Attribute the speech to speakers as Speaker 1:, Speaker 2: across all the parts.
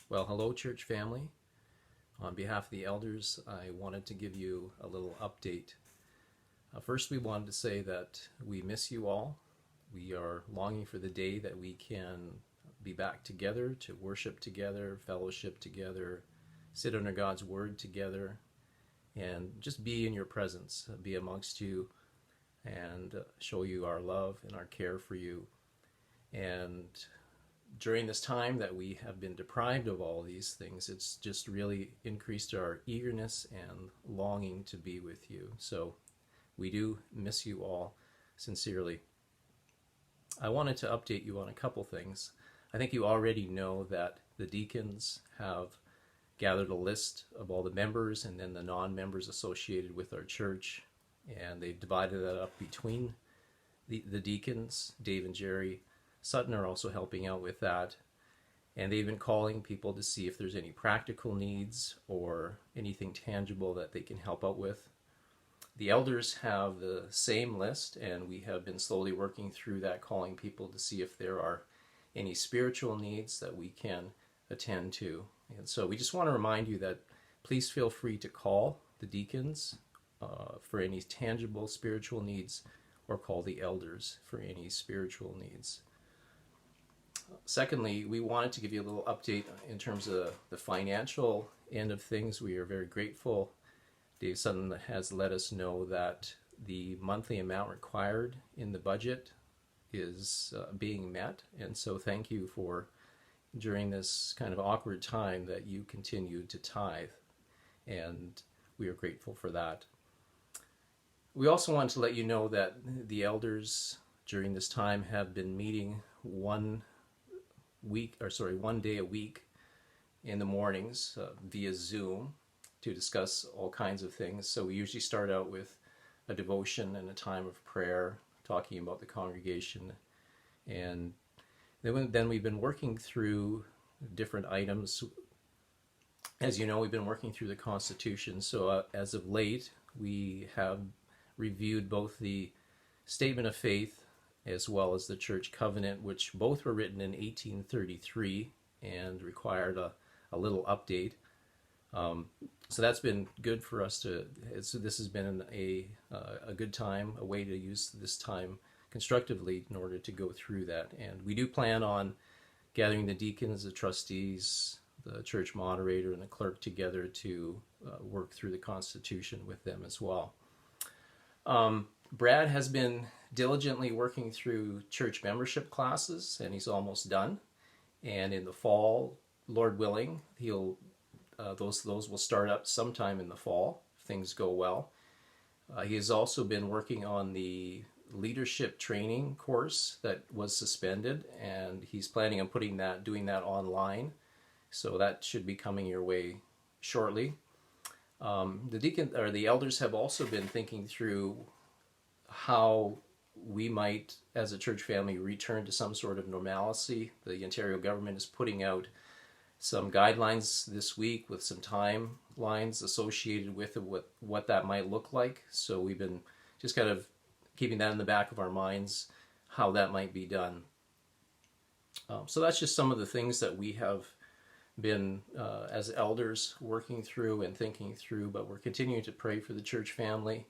Speaker 1: Well, hello, church family. On behalf of the elders, I wanted to give you a little update. First, we wanted to say that we miss you all. We are longing for the day that we can be back together to worship together, fellowship together, sit under God's word together, and just be in your presence, be amongst you, and show you our love and our care for you. And during this time that we have been deprived of all these things, it's just really increased our eagerness and longing to be with you. So we do miss you all sincerely. I wanted to update you on a couple things. I think you already know that the deacons have gathered a list of all the members and then the non-members associated with our church, and they've divided that up between the deacons. Dave and Jerry Sutton are also helping out with that. And they've been calling people to see if there's any practical needs or anything tangible that they can help out with. The elders have the same list, and we have been slowly working through that, calling people to see if there are any spiritual needs that we can attend to. And so we just want to remind you that please feel free to call the deacons for any tangible spiritual needs, or call the elders for any spiritual needs. Secondly, we wanted to give you a little update in terms of the financial end of things. We are very grateful. Dave Sutton has let us know that the monthly amount required in the budget is being met. And so thank you for, during this kind of awkward time, that you continue to tithe. And we are grateful for that. We also want to let you know that the elders during this time have been meeting one day a week in the mornings via Zoom to discuss all kinds of things. So we usually start out with a devotion and a time of prayer, talking about the congregation, and then we've been working through different items. As you know, we've been working through the Constitution. So as of late, we have reviewed both the Statement of Faith as well as the Church Covenant, which both were written in 1833 and required a little update. So that's been good for us this has been a good time, a way to use this time constructively in order to go through that. And we do plan on gathering the deacons, the trustees, the church moderator, and the clerk together to work through the Constitution with them as well. Brad has been diligently working through church membership classes, and he's almost done. And in the fall, Lord willing, those will start up sometime in the fall if things go well. He has also been working on the leadership training course that was suspended, and he's planning on doing that online. So that should be coming your way shortly. The elders have also been thinking through how we might, as a church family, return to some sort of normalcy. The Ontario government is putting out some guidelines this week with some timelines associated with what that might look like. So we've been just kind of keeping that in the back of our minds, how that might be done. So that's just some of the things that we have been, as elders, working through and thinking through, but we're continuing to pray for the church family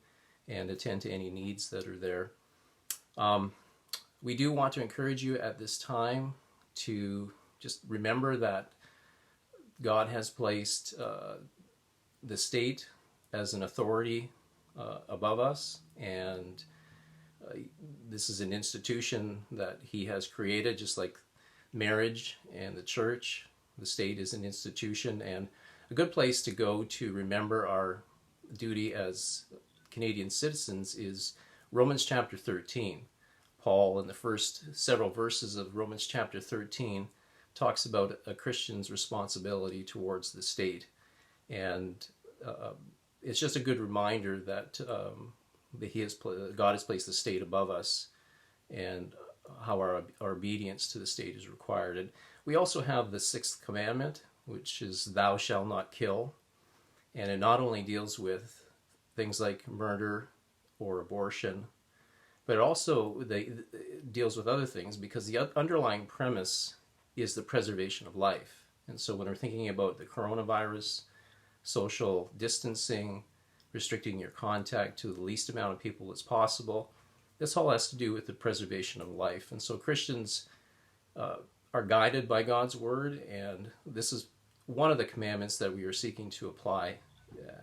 Speaker 1: and attend to any needs that are there. We do want to encourage you at this time to just remember that God has placed the state as an authority above us, and this is an institution that He has created, just like marriage and the church. The state is an institution, and a good place to go to remember our duty as Canadian citizens is Romans chapter 13. Paul, in the first several verses of Romans chapter 13, talks about a Christian's responsibility towards the state. And it's just a good reminder that God has placed the state above us, and how our obedience to the state is required. And we also have the sixth commandment, which is thou shalt not kill. And it not only deals with things like murder or abortion, but it also deals with other things, because the underlying premise is the preservation of life. And so when we're thinking about the coronavirus, social distancing, restricting your contact to the least amount of people as possible, this all has to do with the preservation of life. And so Christians are guided by God's word, and this is one of the commandments that we are seeking to apply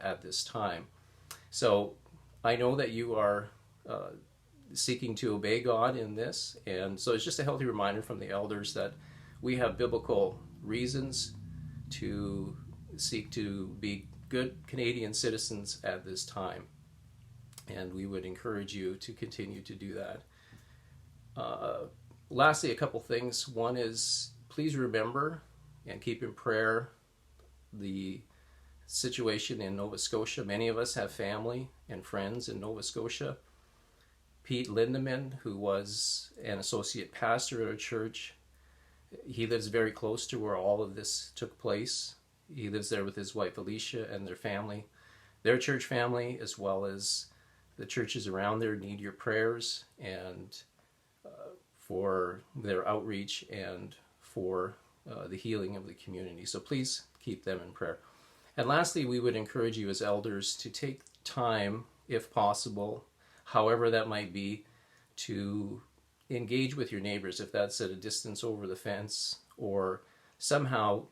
Speaker 1: at this time. So I know that you are seeking to obey God in this, and so it's just a healthy reminder from the elders that we have biblical reasons to seek to be good Canadian citizens at this time, and we would encourage you to continue to do that. Lastly, a couple things. One is, please remember and keep in prayer the situation in Nova Scotia. Many of us have family and friends in Nova Scotia. Pete Lindeman, who was an associate pastor at a church, he lives very close to where all of this took place. He lives there with his wife Alicia and their family. Their church family, as well as the churches around there, need your prayers and for their outreach and for the healing of the community. So please keep them in prayer. And lastly, we would encourage you as elders to take time, if possible, however that might be, to engage with your neighbors, if that's at a distance over the fence, or somehow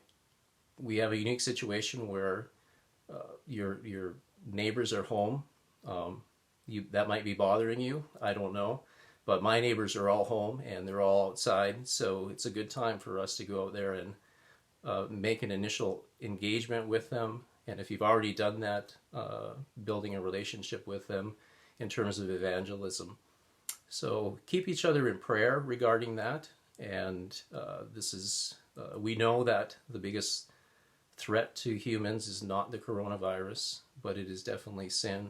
Speaker 1: we have a unique situation where your neighbors are home. That might be bothering you, I don't know. But my neighbors are all home and they're all outside, so it's a good time for us to go out there and make an initial engagement with them. And if you've already done that, building a relationship with them in terms of evangelism. So keep each other in prayer regarding that. And we know that the biggest threat to humans is not the coronavirus, but it is definitely sin.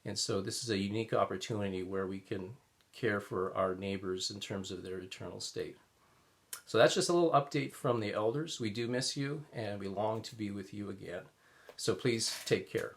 Speaker 1: And so this is a unique opportunity where we can care for our neighbors in terms of their eternal state. So that's just a little update from the elders. We do miss you, and we long to be with you again. So please take care.